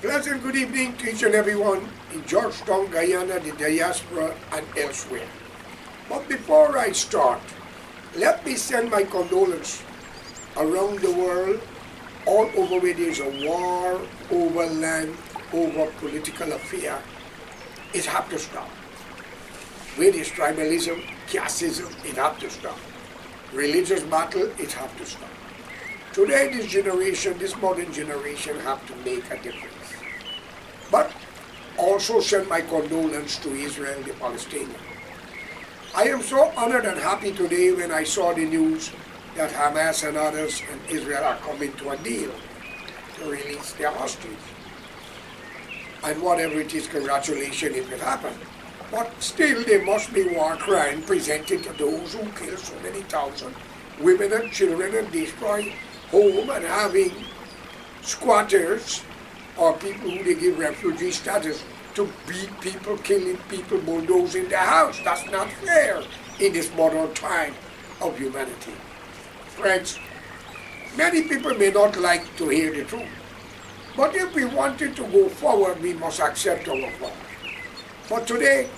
Pleasant good evening to each and everyone in Georgetown, Guyana, the diaspora, and elsewhere. But before I start, let me send my condolence around the world, all over where there's a war over land, over political affair. It has to stop. Where there's tribalism, casteism, it has to stop. Religious battle, it has to stop. Today, this generation, this modern generation, have to make a difference. But also send my condolence to Israel, the Palestinians. I am so honored and happy today when I saw the news that Hamas and others and Israel are coming to a deal to release their hostages. And whatever it is, congratulations if it happened. But still, there must be war crime presented to those who kill so many thousand women and children and destroy home and having squatters or people who they give refugee status to beat people, killing people, bulldozing their house. That's not fair in this modern time of humanity. Friends, many people may not like to hear the truth, but if we wanted to go forward, we must accept our fall. For today,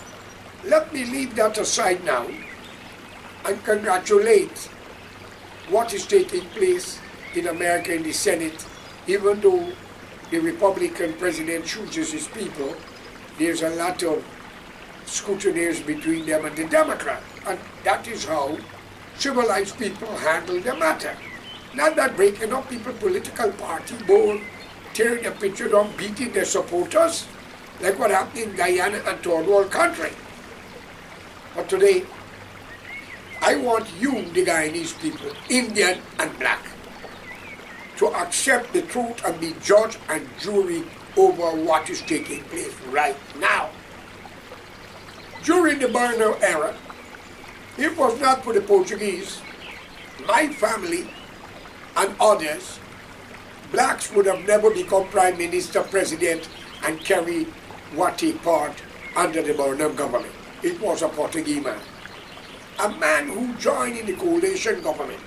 let me leave that aside now and congratulate what is taking place in America in the Senate. Even though the Republican president chooses his people, there's a lot of scrutinies between them and the Democrat. And that is how civilized people handle the matter. Not that breaking up people's political party board, tearing the picture down, beating their supporters, like what happened in Guyana and third world country. But today, I want you, the Guyanese people, Indian and black, to accept the truth and be judge and jury over what is taking place right now. During the Burnham era, if it was not for the Portuguese, my family and others, blacks would have never become prime minister, president, and carry what he part under the Burnham government. It was a Portuguese man. A man who joined in the coalition government,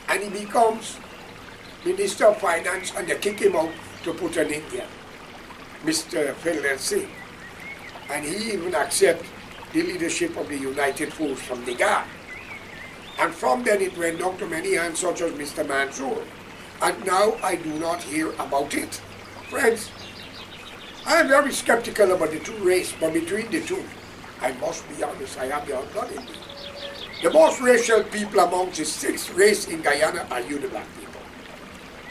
and he becomes Minister of Finance, and they kick him out to put an Indian, Mr. Philip Singh. And he even accepted the leadership of the United Force from the Guard. And from then it went down to many hands such as Mr. Mansour. And now I do not hear about it. Friends, I am very skeptical about the two races, but between the two, I must be honest, I have the outblood in me. The most racial people amongst the 6 races in Guyana are you, the black people.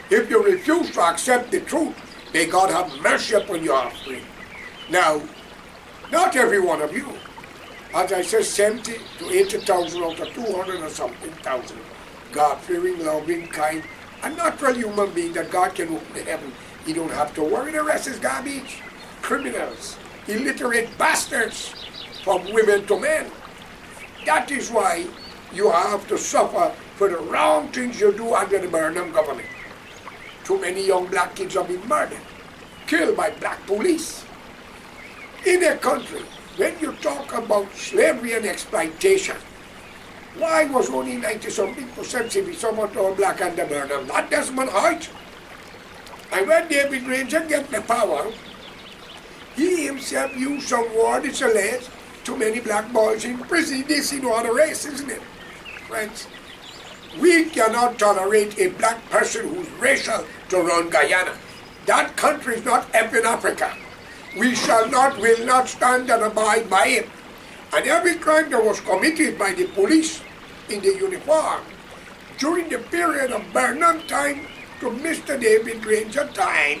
If you refuse to accept the truth, may God have mercy upon your offspring. Now, not every one of you. As I said, 70 to 80,000 out of 200 or something thousand. God-fearing, loving, kind, a natural human being that God can open the heaven. You don't have to worry. The rest is garbage. Criminals, illiterate bastards, from women to men. That is why you have to suffer for the wrong things you do under the Burnham government. Too many young black kids have been murdered, killed by black police. In a country, when you talk about slavery and exploitation, why was only 90-something% civil someone all black under Burnham? Not Desmond Hoyt. And when David Granger get the power, he himself used some words alleged too many black boys in prison. This is not a race, isn't it? Friends, we cannot tolerate a black person who's racial to run Guyana. That country is not in Africa. We shall not, will not stand and abide by it. And every crime that was committed by the police in the uniform during the period of Burnham time to Mr. David Granger time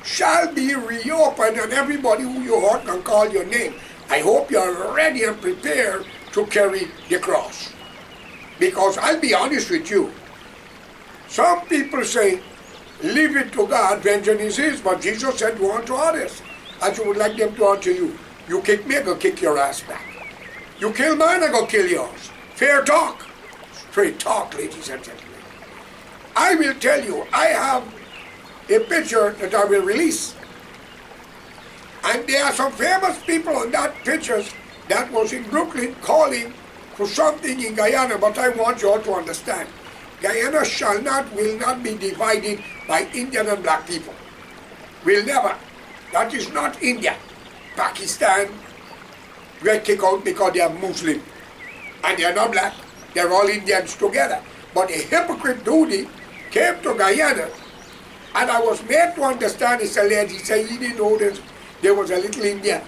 shall be reopened, and everybody who you hurt can call your name. I hope you are ready and prepared to carry the cross. Because I'll be honest with you, some people say, leave it to God, vengeance is his, but Jesus said, do unto others as you would like them to unto you. You kick me, I go kick your ass back. You kill mine, I go kill yours. Fair talk. Straight talk, ladies and gentlemen. I will tell you, I have a picture that I will release. And there are some famous people on that pictures that was in Brooklyn calling for something in Guyana, but I want you all to understand. Guyana shall not, will not be divided by Indian and black people. will never. That is not India. Pakistan get kicked out because they are Muslim. And they are not black. They are all Indians together. But a hypocrite dude came to Guyana, and I was made to understand, he said he didn't know that there was a little India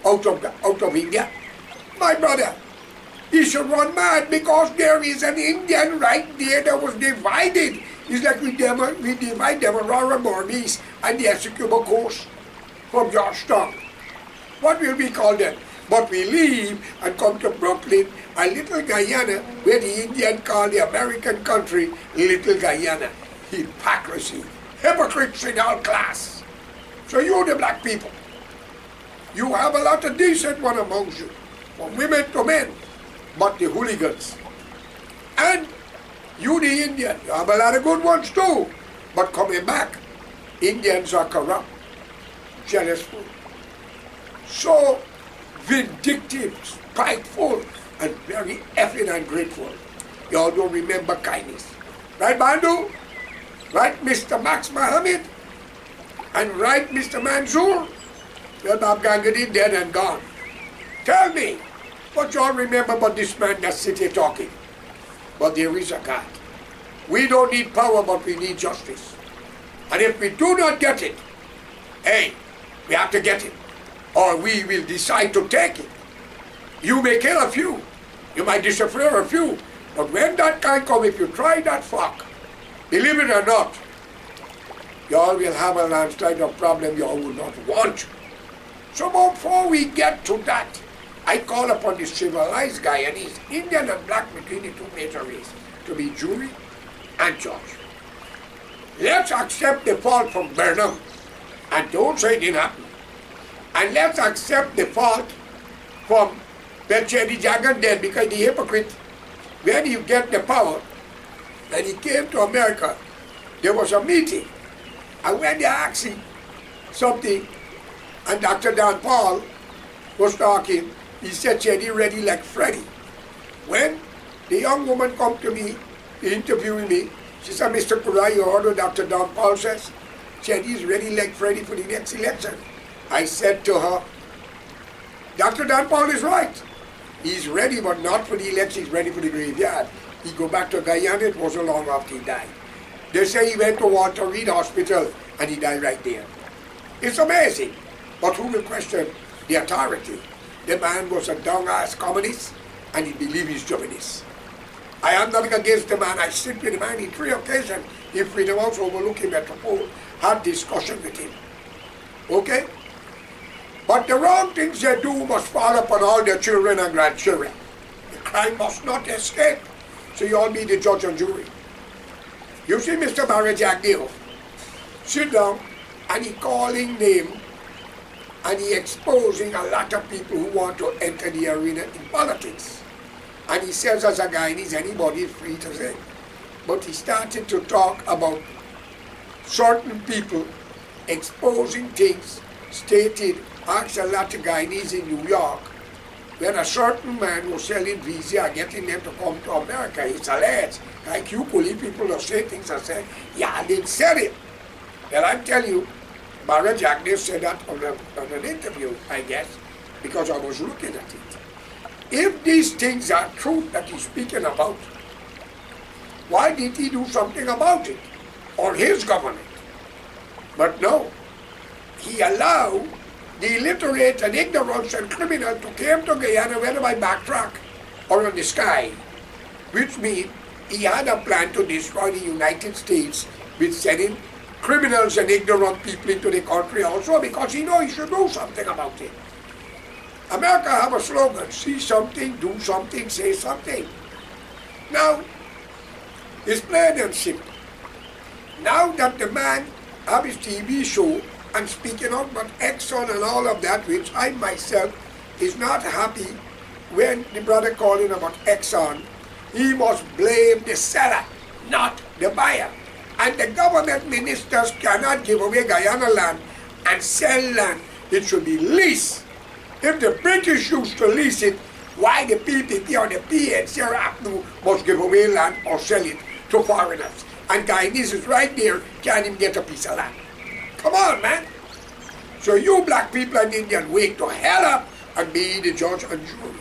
out of India. My brother, he should run mad because there is an Indian right there that was divided. It's like we divide them around Burmese and the Essequibo Coast from Georgetown. What will we call them? But we leave and come to Brooklyn, a little Guyana, where the Indian call the American country Little Guyana. Hypocrisy. Hypocrites in all class. So you the black people, you have a lot of decent one amongst you, from women to men, but the hooligans. And you the Indian, you have a lot of good ones too, but coming back, Indians are corrupt, jealous, so vindictive, spiteful, and very effing ungrateful. Y'all don't remember kindness. Right, Bandu? Right, Mr. Max Mohammed? And right, Mr. Mansour? Well, Bob Gangadin dead and gone. Tell me, what y'all remember about this man that's sitting here talking? But there is a God. We don't need power, but we need justice. And if we do not get it, hey, we have to get it, or we will decide to take it. You may kill a few, you might disappear a few, but when that kind comes, if you try that fuck, believe it or not, y'all will have a landslide of problem y'all will not want. So before we get to that, I call upon the civilized Guyanese, Indian and black between the two major races, to be jury and judge. Let's accept the fault from Burnham, and don't say it didn't happen. And let's accept the fault from Belchedi Jagan then, because the hypocrite, when he get the power, and he came to America, there was a meeting, and when they asked him something, and Dr. Dan Paul was talking, he said, Chedi ready like Freddy. When the young woman come to me, interviewing me, she said, Mr. Kurai, you heard what Dr. Dan Paul says? Chedi is ready like Freddy for the next election. I said to her, Dr. Dan Paul is right. He's ready, but not for the election, he's ready for the graveyard. He go back to Guyana, it wasn't long after he died. They say he went to Walter Reed Hospital and he died right there. It's amazing, but who will question the authority? The man was a dung-ass communist and he believed he's Jovinist. I am not against the man, I sit with the man in 3 occasions in Freedom House overlooking Metropole, had discussion with him. Okay? But the wrong things they do must fall upon all their children and grandchildren. The crime must not escape. So you all be the judge and jury. You see Mr. Barry Jagdeo sit down and he calling name and he exposing a lot of people who want to enter the arena in politics. And he says as a Guyanese, anybody is free to say. But he started to talk about certain people exposing things, stated, asked a lot of Guyanese in New York, when a certain man was selling visa, getting them to come to America, he's alleged, like you police people will say things and say, yeah, I didn't say it. Well, I tell you, Barry Jagdeo said that on an interview, I guess, because I was looking at it. If these things are true that he's speaking about, why did he do something about it? Or his government? But no, he allowed the illiterate and ignorant and criminal to come to Guyana, whether by backtrack or on the sky, which means he had a plan to destroy the United States with sending criminals and ignorant people into the country also, because he knows he should do something about it. America have a slogan, see something, do something, say something. Now, it's plain and simple. Now that the man have his TV show and speaking out about Exxon and all of that, which I myself is not happy when the brother calling about Exxon, he must blame the seller, not the buyer. And the government ministers cannot give away Guyana land and sell land. It should be leased. If the British used to lease it, why the PPP or the PNC or APNU must give away land or sell it to foreigners? And Guyanese is right there, can't even get a piece of land. Come on, man. So you black people and Indian, wake the hell up and be the judge and jury.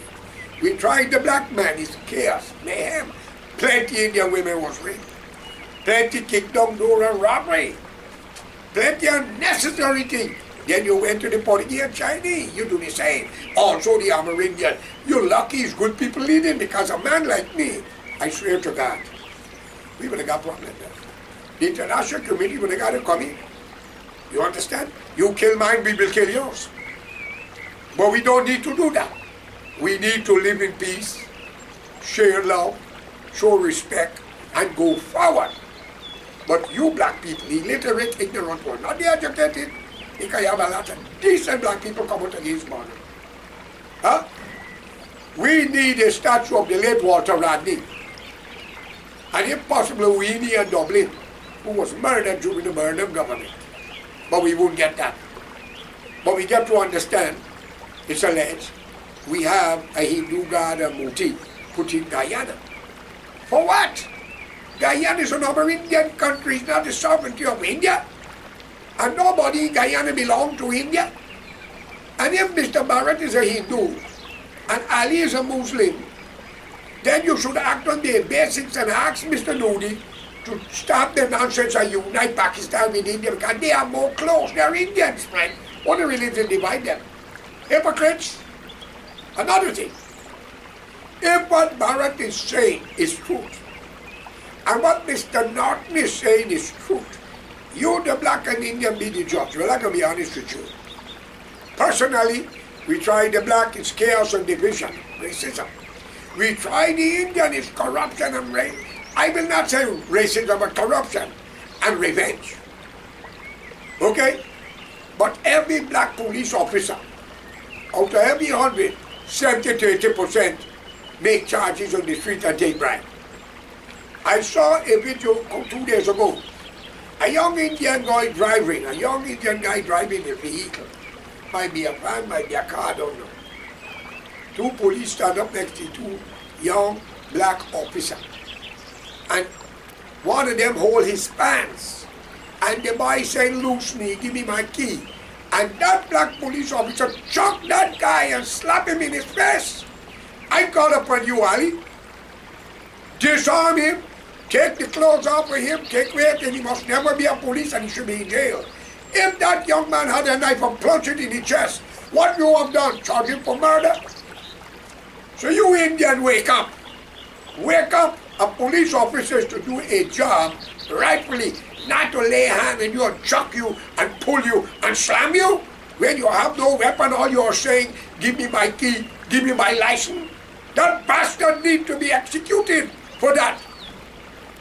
We tried the black man, it's chaos, mayhem. Plenty Indian women was raped. Plenty kicked down door and robbery. Plenty unnecessary things. Then you went to the Portuguese and Chinese, you do the same. Also the Amerindian. You're lucky it's good people leading because a man like me, I swear to God, we would have got problem there. The international community would have got to come in. You understand? You kill mine, we will kill yours. But we don't need to do that. We need to live in peace, share love, show respect, and go forward. But you black people, illiterate, ignorant one, not the educated, because you have a lot of decent black people come out against border. Huh? We need a statue of the late Walter Rodney. And if possible, Winnie and Dublin, who was murdered during the Burnham government. But we won't get that. But we get to understand, it's alleged, we have a Hindu god, a Muti, put in Guyana. For what? Guyana is another Indian country, it's not the sovereignty of India. And nobody in Guyana belongs to India. And if Mr. Barrett is a Hindu and Ali is a Muslim, then you should act on the basics and ask Mr. Modi to stop the nonsense and unite Pakistan with India because they are more close. They are Indians, man. What the religion divide them? Hypocrites. Another thing, if what Barrett is saying is truth, and what Mr. Norton is saying is truth, you, the black and Indian, be the judge. Well, I'm going to be honest with you. Personally, we try the black, it's chaos and division, racism. We try the Indian, it's corruption and rape. I will not say racism, but corruption and revenge. Okay? But every black police officer, out of every 100, 70 to 80% make charges on the street and take bribe. I saw a video 2 days ago. A young Indian guy driving a vehicle. Might be a van, might be a car, I don't know. Two police stand up next to two young black officers. And one of them hold his pants. And the boy said, "Loose me, give me my key." And that black police officer chucked that guy and slapped him in his face. I call upon you, Ali. Disarm him, take the clothes off of him, take away, and he must never be a police and he should be in jail. If that young man had a knife and plunged it in his chest, what you have done? Charge him for murder? So you Indian, wake up. Wake up. A police officer is to do a job rightfully, not to lay a hand on you and chuck you and pull you and slam you. When you have no weapon, all you are saying, "Give me my key, give me my license." That bastard needs to be executed for that.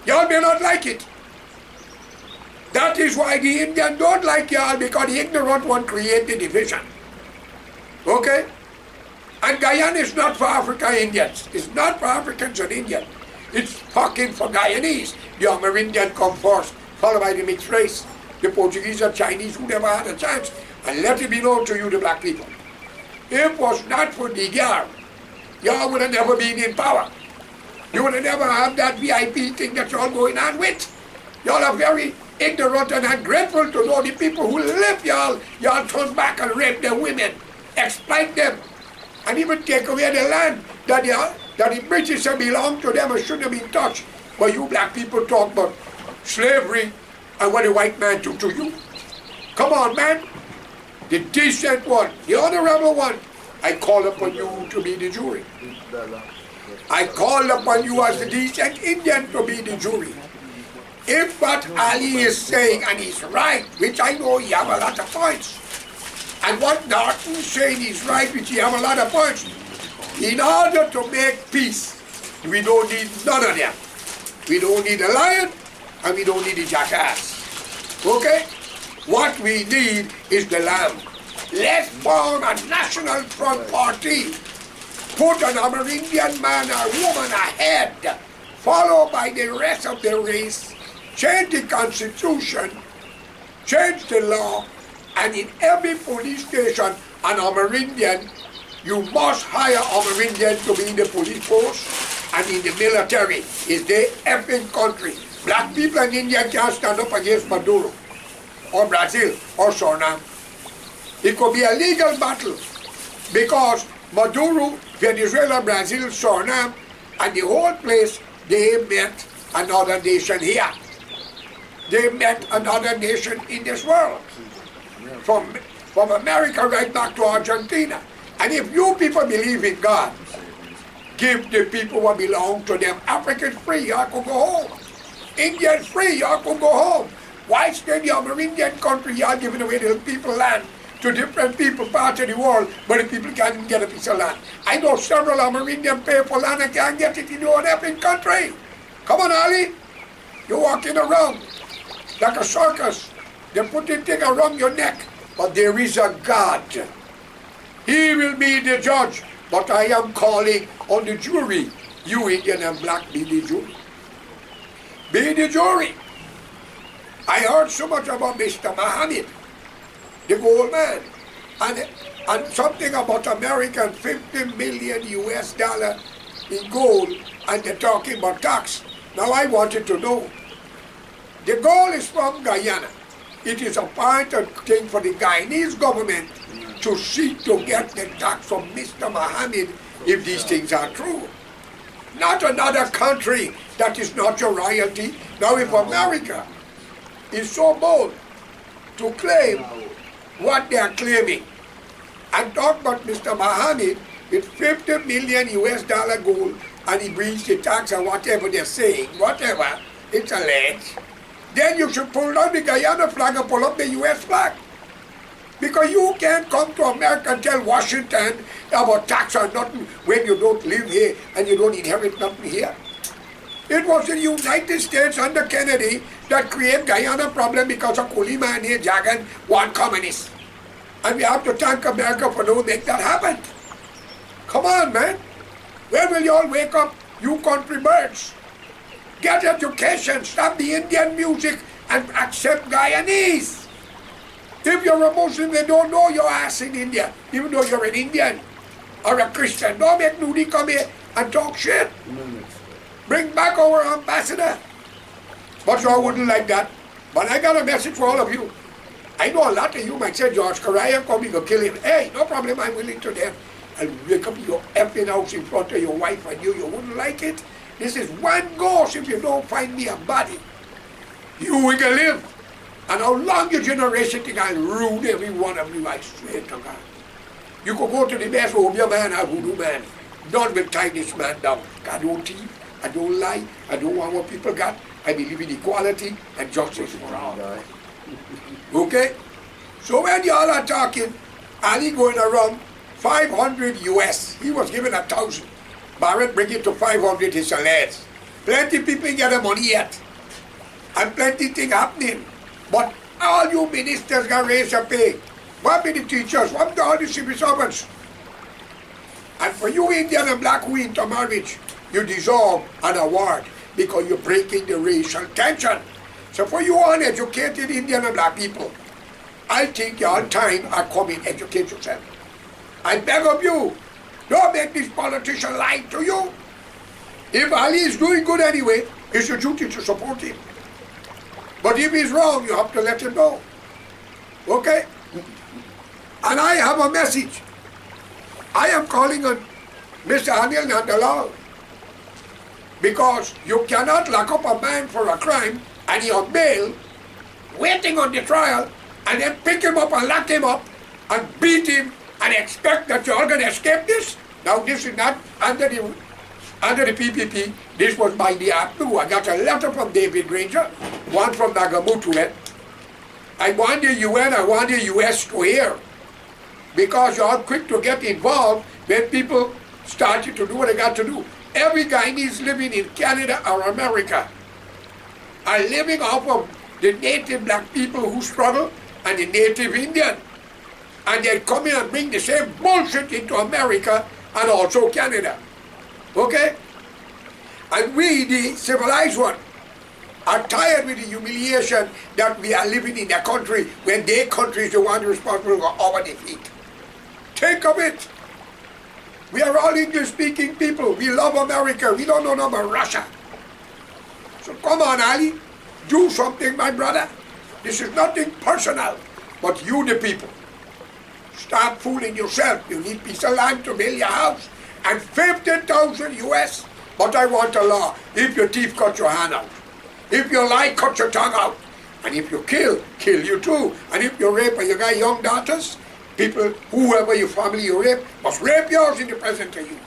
Y'all may not like it. That is why the Indian don't like y'all, because the ignorant one create the division. Okay? And Guyana is not for African Indians. It's not for Africans and Indians. It's fucking for Guyanese. The Amerindian come first, followed by the mixed race. The Portuguese and Chinese who never had a chance. And let it be known to you, the black people. If it was not for the GAR, y'all would have never been in power. You would have never had that VIP thing that y'all going on with. Y'all are very ignorant and ungrateful to know the people who live y'all. Y'all turn back and rape their women, exploit them, and even take away the land that the British have belonged to them and shouldn't have been touched. But you black people talk about slavery and what the white man took to you. Come on, man. The decent one, the honorable one, I call upon you to be the jury. I call upon you as the decent Indian to be the jury. If what Ali is saying, and he's right, which I know he have a lot of points, and what Norton is saying is right, which he have a lot of points, in order to make peace, we don't need none of them. We don't need a lion, and we don't need a jackass. Okay? What we need is the lamb. Let's form a national front party. Put an Amerindian man or woman ahead, followed by the rest of the race. Change the constitution, change the law, and in every police station, an Amerindian, you must hire Amerindian to be in the police force and in the military. It's the effing country. Black people and Indians can't stand up against Maduro. or Brazil or Suriname. It could be a legal battle because Maduro, Venezuela, Brazil, Suriname, and the whole place, they met another nation here. They met another nation in this world. From America right back to Argentina. And if you people believe in God, give the people what belong to them. Africans free, y'all could go home. Indians free, y'all could go home. Why stay in the Amerindian country, y'all giving away the people land to different people, parts of the world, but the people can't even get a piece of land. I know several Amerindian pay for land and can't get it in your own country. Come on, Ali. You're walking around like a circus. They put the thing around your neck. But there is a God. He will be the judge. But I am calling on the jury. You Indian and black, be the jury. Be the jury. I heard so much about Mr. Mohammed, the gold man, and something about American 50 million US dollar in gold, and they're talking about tax. Now I wanted to know. The gold is from Guyana. It is a part of thing for the Guyanese government to seek to get the tax from Mr. Mohammed if these things are true. Not another country that is not your royalty. Now if America is so bold to claim what they are claiming and talk about Mr. Mohammed with 50 million US dollar gold and he brings the tax or whatever they're saying, whatever, it's alleged, then you should pull down the Guyana flag and pull up the US flag. Because you can't come to America and tell Washington about tax or nothing when you don't live here and you don't inherit nothing here. It was the United States under Kennedy that created Guyana problem because of Colima and Jagan, one communist. And we have to thank America for not making that happen. Come on, man. When will you all wake up, you country birds? Get education, stop the Indian music, and accept Guyanese. If you're a Muslim, they don't know your ass in India, even though you're an Indian or a Christian. Don't make Nudi come here and talk shit. Bring back our ambassador. But I wouldn't like that. But I got a message for all of you. I know a lot of you might say, George Correa coming to kill him. Hey, no problem, I'm willing to death. I'll wake up your effing house in front of your wife and you wouldn't like it. This is one ghost if you don't find me a body. You will live. And how long your generation think I'll ruin every one of you, I swear to God. You could go to the best Obia man or voodoo man. None will tie this man down. I don't thief, I don't lie, I don't want what people got. I believe in equality and justice for all. Okay? So when y'all are talking, Ali going around 500 US, he was given 1,000. Barrett bring it to 500, it's alleged. Plenty people get the money yet. And plenty thing happening. But all you ministers got raise your pay. What be the teachers? What be all the civil servants? And for you Indian and black who into marriage, you deserve an award because you're breaking the racial tension. So for you uneducated Indian and black people, I think your time are coming, educate yourself. I beg of you, don't make this politician lie to you. If Ali is doing good anyway, it's your duty to support him. But if he's wrong, you have to let him know. Okay? And I have a message. I am calling on Mr. Anil Nandalal because you cannot lock up a man for a crime and he's on bail, waiting on the trial, and then pick him up and lock him up and beat him and expect that you're all going to escape this. Now this is not under the PPP. This was by the APNU. I got a letter from David Granger, one from Nagamutu. I want the UN, I want the US to hear. Because you're all quick to get involved when people started to do what they got to do. Every Guyanese living in Canada or America are living off of the native black people who struggle and the native Indian. And they come in and bring the same bullshit into America and also Canada. Okay? And we, the civilized one, are tired with the humiliation that we are living in their country when their country is the one responsible for our defeat. Think of it. We are all English-speaking people. We love America. We don't know about Russia. So come on, Ali. Do something, my brother. This is nothing personal, but you the people. Stop fooling yourself. You need piece of land to build your house and 50,000 US. But I want a law. If your thief, cut your hand out. If you lie, cut your tongue out. And if you kill you too. And if you rape and you got young daughters, people, whoever your family you rape, must rape yours in the presence of you.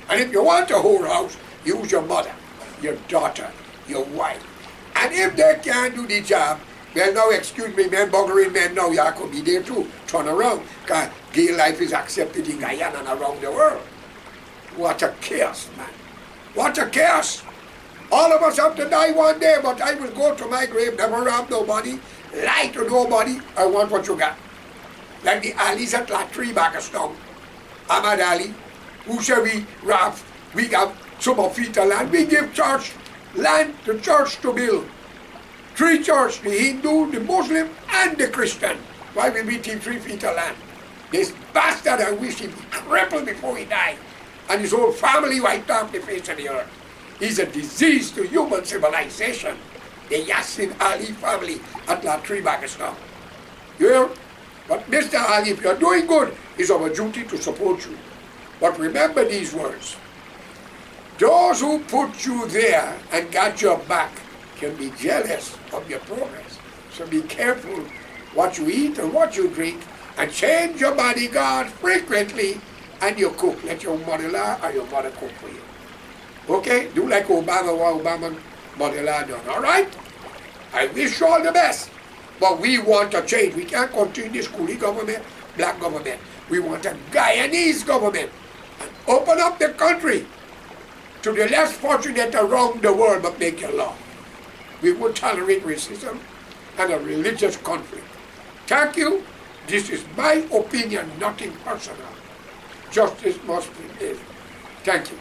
And if you want a whole house, use your mother, your daughter, your wife. And if they can't do the job, well now, excuse me, men buggering men now, you could be there too. Turn around, because gay life is accepted in Guyana and around the world. What a chaos, man. What a chaos. All of us have to die one day, but I will go to my grave, never rob nobody, lie to nobody. I want what you got. Like the Ali's at La Tree Pakistan. Ahmad Ali, who say we rob, we got some feet of land. We give church land to church to build. 3 churches, the Hindu, the Muslim, and the Christian. Why will we take 3 feet of land? This bastard, I wish he'd be crippled before he died. And his whole family wiped off the face of the earth. He's a disease to human civilization. The Yassin Ali family at La Tree, Pakistan. You hear? But Mr. Ali, if you're doing good, it's our duty to support you. But remember these words. Those who put you there and got your back can be jealous of your progress. So be careful what you eat and what you drink, and change your bodyguard frequently, and you cook. Let your mother-in-law or your mother cook for you. Okay? Do like Obama, what Obama mother-in-law done. All right? I wish you all the best. But we want a change. We can't continue this coolie government, black government. We want a Guyanese government. And open up the country to the less fortunate around the world, but make a law. We would tolerate racism and a religious conflict. Thank you. This is my opinion, nothing personal. Justice must prevail. Thank you.